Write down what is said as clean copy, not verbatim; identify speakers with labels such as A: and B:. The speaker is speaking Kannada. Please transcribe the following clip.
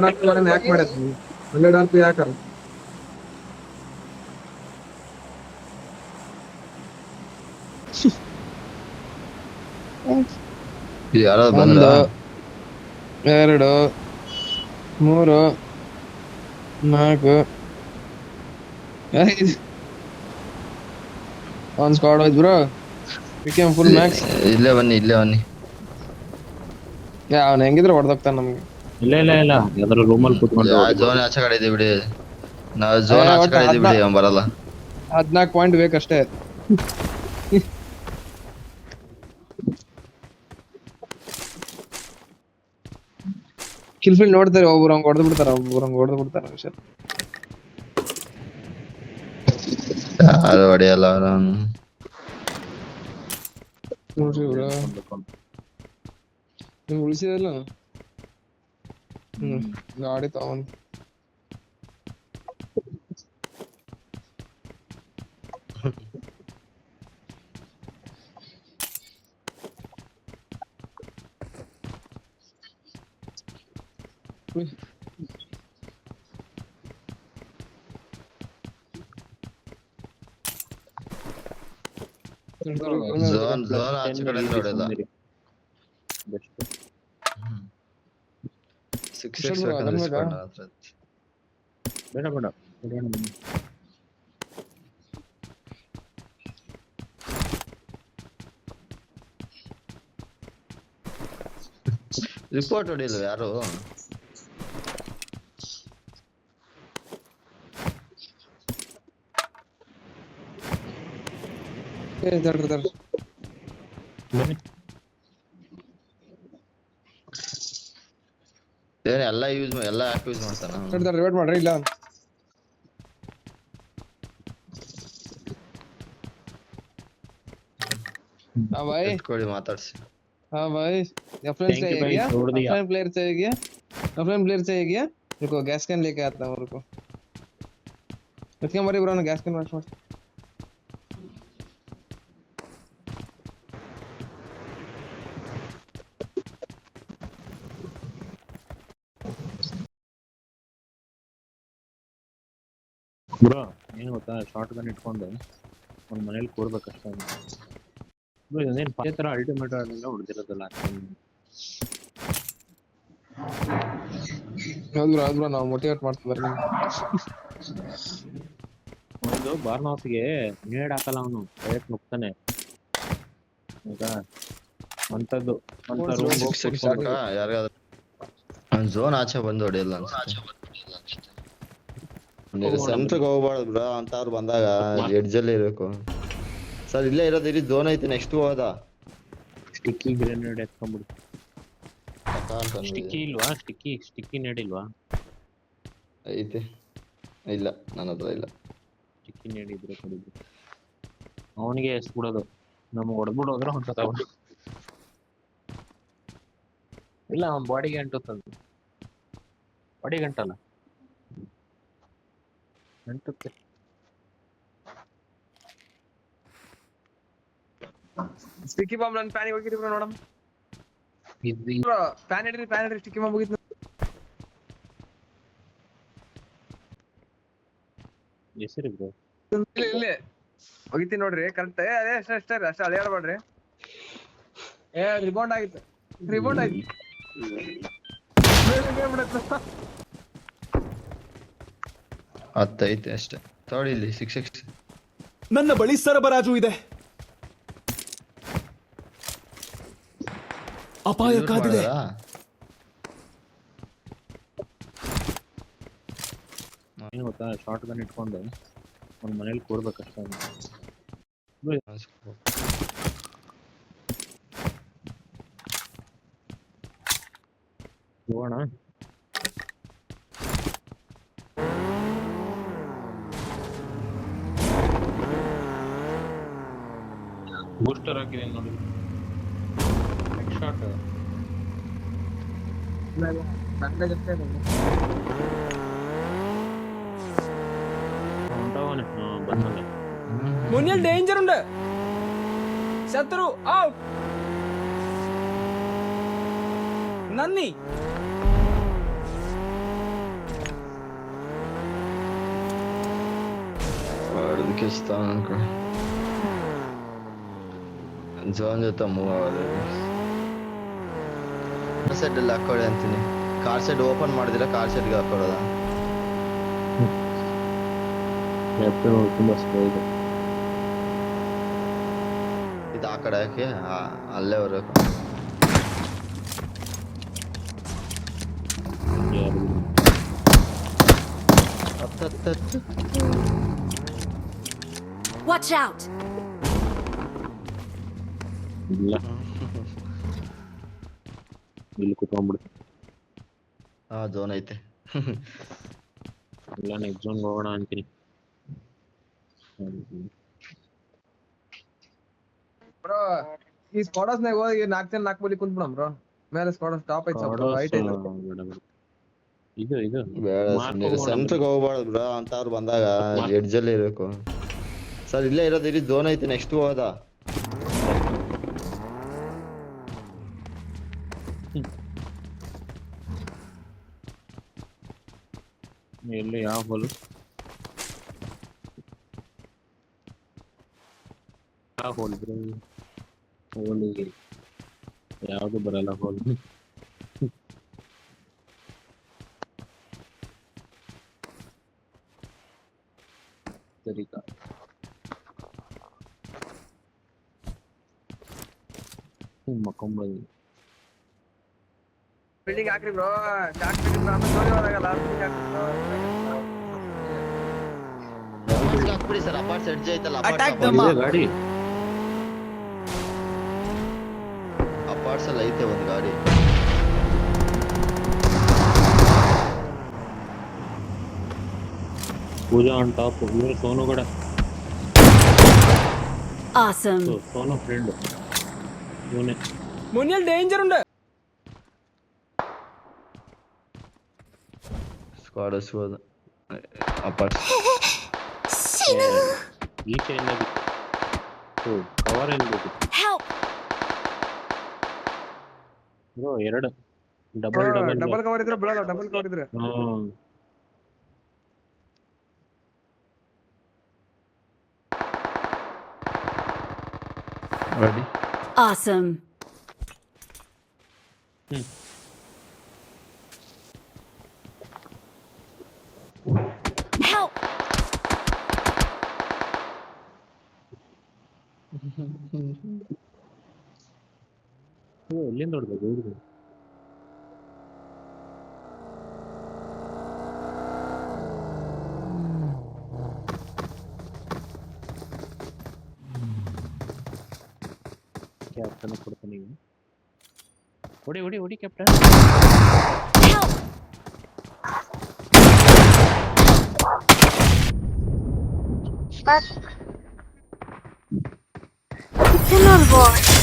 A: ಯಾಕೆ ಮಾಡತ್ ನೀವು 100 RP ಯಾಕಾರ
B: ಯಾರೋ ಬಂದ್ರ
C: 1 2 3 4 5 on squad with bro became full max
B: ಇಲ್ಲೇ ಬನ್ನಿ
C: ಅವನು ಹೆಂಗಿದ್ರೆ ಹೊಡೆದೋಗ್ತಾನೆ ನಮ್ಗೆ
D: ಇಲ್ಲ ಯಾವ್ದಾದ್ರು ರೂಮಲ್ಲಿ ಕೂತ್ಕೊಂಡು
B: ಝೋನ್ ಆಚೆ ಕಡೆ ಇದೀವಿ ಬಿಡಿ ನಾವು ಝೋನ್ ಆಚೆ ಕಡೆ ಇದೀವಿ ಬಿಡಿ ಅವ್ನು ಬರಲ್ಲ
C: 14 ಪಾಯಿಂಟ್ ಬೇಕಷ್ಟೇ ಕಿಲ್ಫೀಲ್ಡ್ ನೋಡ್ತಾರೆ ಒಬ್ಬರು ಹಂಗೆ ಹೊಡೆದು ಬಿಡ್ತಾರೆ ವಿಷಯ
B: ಯಾರು ಹೊಡೆಯಲ್ಲ ಅವನು
C: ನೋಡ್ರಿ ಬ್ರೋ ನೀವು ಉಳಿಸಿದಲ್ಲ ಗಾಡಿ ತಗೊಂಡ್
B: ಝೋನ್ ಆಚೆ ಕಡೆ ಹೊಡೆಯಲ್ಲ 6x
D: ಬೇಡ
B: ರಿಪೋರ್ಟ್ ಹೊಡಿಲ್ಲ ಯಾರು ಎಲ್ಲ ಆಪ್ ಯೂಸ್ ಮಾಡ್ತಾನ
C: ರಿವೈಟ್ ಮಾಡ್ರಿ ಇಲ್ಲ हाँ भाई
B: कोई माताड्सी
C: हाँ भाई ऑफलाइन चाहिए क्या ऑफलाइन प्लेयर चाहिए क्या रुको गैस कैन लेके आता हूँ रुको क्या मरे ब्रो ना गैस कैन वाश
D: ಬ್ರೋ ಏನು ಗೊತ್ತಾ ಶಾರ್ಟ್ ಗನ್ ಇಟ್ಕೊಂಡು ಒಂದು ಮನೇಲಿ ಕೂರ್ಬೇಕಷ್ಟೇ ಬ್ರೋ ಇದೇನು ಪದೇ ಥರ ಅಲ್ಟಿಮೇಟ್ ಆಡಲ್ಲ ಹೊಡೆದಿರೋದಲ್ಲ
C: ಹೌದು ನಾವು ಮೋಟಿವೇಟ್ ಮಾಡ್ತಿದ್ದಾರೆ
D: ಒಂದು ಬಾರ್ನೌಸ್ಗೆ ನೇಡ್ ಹಾಕಲ್ಲ ಅವನು ಡೈರೆಕ್ಟ್ ನುಗ್ತಾನೆ ಹೌದಾ ಅಂಥದ್ದು ಅಂತ ರೂಮ್
B: ಯಾರಿಗಾದ್ರು ಝೋನ್ ಆಚೆ ಬಂದು ಹೊಡೆಯಲ್ಲ ಸೆಂಟ್ರಿಗೆ ಹೋಗ್ಬಾರ್ದು ಬ್ರೋ ಅಂತವ್ರು ಬಂದಾಗ ಎಡ್ಜಲ್ಲಿ ಇರಬೇಕು ಸರ್ ಇಲ್ಲೇ ಇರೋದು ಇಲ್ಲಿ ಝೋನ್ ಐತಿ ನೆಕ್ಸ್ಟ್ ಹೋದ
D: ಸ್ಟಿಕ್ಕಿ ಗ್ರೆನೇಡ್ ಎತ್ಕೊಂಡ್ಬಿಡು ಸ್ಟಿಕ್ಕಿ ನೇಡಿಲ್ವಾ
B: ಐತೆ ಇಲ್ಲ ನನ್ನ ಹತ್ರ ಇಲ್ಲ
D: ಸ್ಟಿಕ್ಕಿ ನೇಡಿದ್ರೆ ಕೊಡಿದ್ರು ಅವನಿಗೆ ಎಷ್ಟು ಬಿಡೋದು ನಮಗೆ ಹೊಡೆದ್ಬಿಡೋದ್ರೆ ಹೊಂಟತಾವ ಇಲ್ಲ ಅವನ ಬಾಡಿಗೆ ಅಂಟುತ್ತಂದು ಬಾಡಿಗೆ ಅಂಟಲ್ಲ ಅಂಟುತ್ತೆ
C: ಸ್ಟಿಕ್ಕಿ ಬಾಂಬ್ ನನ್ನ ಪ್ಯಾನಿಗೆ ಹೋಗಿರಿ ಬ್ರೋ ನೋಡಮ್ಮ ಪ್ಯಾನ್ ಹಿಡ್ರಿ ಸ್ಟಿಕ್ಕಿ ಬಾಂಬ್ ಹೋಗಿತ್ತು
D: ಹೆಸರು ಬ್ರೋ
C: ಇಲ್ಲೇ ಹೋಗಿತ್ತೀನಿ ನೋಡ್ರಿ ಕರೆಕ್ಟ್ ಅಷ್ಟೇ ಅದೇ ಹೇಳ್ಬೇಡ್ರಿ ರಿಬೌಂಡ್ ಆಯ್ತು
B: ಹತ್ತೈತೆ ಅಷ್ಟೇ ತೋಡಿ ಇಲ್ಲಿ 6x
E: ನನ್ನ ಬಳಿ ಸರಬರಾಜು ಇದೆ ಅಪಾಯ ಕಾದಿದೆ
D: ಏನು ಗೊತ್ತಾ ಶಾರ್ಟ್ ಗನ್ ಇಟ್ಕೊಂಡು ಒಂದು ಮನೇಲಿ ಕೂರ್ಬೇಕಷ್ಟೇ ಹೋಗೋಣ ಬೂಸ್ಟರ್ ಹಾಕಿದೆ ನೋಡಿ ಶಾರ್ಟ್ ಬಂದ
E: മുന്നിൽ ഡേഞ്ചർ ഉണ്ട് ശത്രു ഔട്ട് നന്ദി
B: ಪಾಕಿಸ್ತಾನ ಜೋನ್ ಜೊತೆ ಮೂವ್ ಆಗೋದು ಸೆಡ್ ಅಲ್ಲಿ ಹಾಕೊಳ್ಳಿ ಅಂತೀನಿ. ಕಾರ್ ಸೆಡ್ ಓಪನ್ ಮಾಡಿದಿರ ಕಾರ್ ಸೆಡ್ಗೆ ಹಾಕೊಳ್ಳೋದ?
D: ತುಂಬಾ ಸ್ಲೋ ಇದೆ.
B: ಇದು ಆ ಕಡೆ ಹಾಕಿ ಅಲ್ಲೇ ಬರಬೇಕು.
F: Watch out!
D: ಇಲ್ಲ ಇಲ್ಲಿ ಕುತ್ಕೊಂಡ್ಬಿಡು.
B: ಜೋನ್ ಐತೆ.
D: ಇಲ್ಲ ನೆಕ್ಸ್ಟ್ ಝೋನ್ ಹೋಗೋಣ ಅಂತೀನಿ.
C: ಬ್ರೋ ಈ ಸ್ಕ್ವಾಡರ್ಸ್ ನಾಗ ಹೋಗಿ 4 ಜನ 4 ಬಲಿ ಕುಂತ್ಬಿಡಮ್ ಬ್ರೋ. ಮೇಲೆ ಸ್ಕ್ವಾಡರ್ಸ್ ಟಾಪ್ ಐತೆ ಸ್ವಲ್ಪ ಹೈಟ್ ಐತೆ.
D: ಇದು
B: ಸೆಂಟ್ರಿಗೆ ಹೋಗ್ಬಾರ್ದು ಬ್ರೋ, ಅಂತವ್ರು ಬಂದಾಗ ಎಡ್ಜ್ ಅಲ್ಲಿ ಇರಬೇಕು. ಸರ್ ಇಲ್ಲೇ ಇರೋದು ಇಲ್ಲಿ ಝೋನ್ ಐತೆ. ನೆಕ್ಸ್ಟ್ ಹೋದ
D: ಎಲ್ಲಿ ಯಾವ ಹೋಲು ಹೋಲಿಗೆ ಯಾವುದು ಬರಲ್ಲ ಹೋಲ್. ಸರಿ ಮಕ್ಕೊಂಬಲ್ಲಿ
C: ಬಿಲ್ಡಿಂಗ್ ಹಾಕ್ರಿ ಬ್ರೋ. ಜಾಕ್ ಬಿಲ್ಡಿಂಗ್ ಆಮೇಲೆ ನೋಡಿ ಹೋದಾಗಲ್ಲ
B: ಹಾಕ್ಬಿಡಿ ಸರ್. ಅಪಾರ್ಟ್ಸ್ ಎಡ್ಜ್ ಐತಲ್ಲ,
E: Attack them.
D: ಗಾಡಿ
B: ಅಪಾರ್ಟ್ಸ್ ಅಲ್ಲಿ ಐತೆ ಒಂದು ಗಾಡಿ.
D: ಪೂಜಾ ಆನ್ ಟಾಪ್. ಇವರು ಸೋನು ಕೂಡ
F: Awesome.
D: ಸೋನು ಫ್ರೆಂಡ್ ಇವನೇ.
E: മുന്നിൽ ഡേഞ്ചർ ഉണ്ട്.
B: ಸ್ಕ್ವಾಡರ್ಸ್ ಹೋದ ಅಪಾರ್ಟ್ಸ್.
D: ಈ ಕೈಯಿಂದ ಕವರ್ ಏನ್ ಬೇಕು
F: Help!
D: ಬ್ರೋ? ಎರಡು ಡಬಲ್
C: ಡಬಲ್ ಕವರ್ ಇದ್ರೆ ಬಿಡಲ್ಲ. ಡಬಲ್ ಕವರ್ ಇದ್ರೆ
B: ರೆಡಿ.
F: Awesome. Help!
D: ಎಲ್ಲಿಂದ ಹೊಡ್ಬೇಕು ಹುಡುಗ? ಕ್ಯಾಪ್ಟನ್ ಕೊಡ್ತಾನೆ ಈಗ. ಹೊಡಿ ಹೊಡಿ ಹೊಡಿ captain.
F: Help! It's an boy.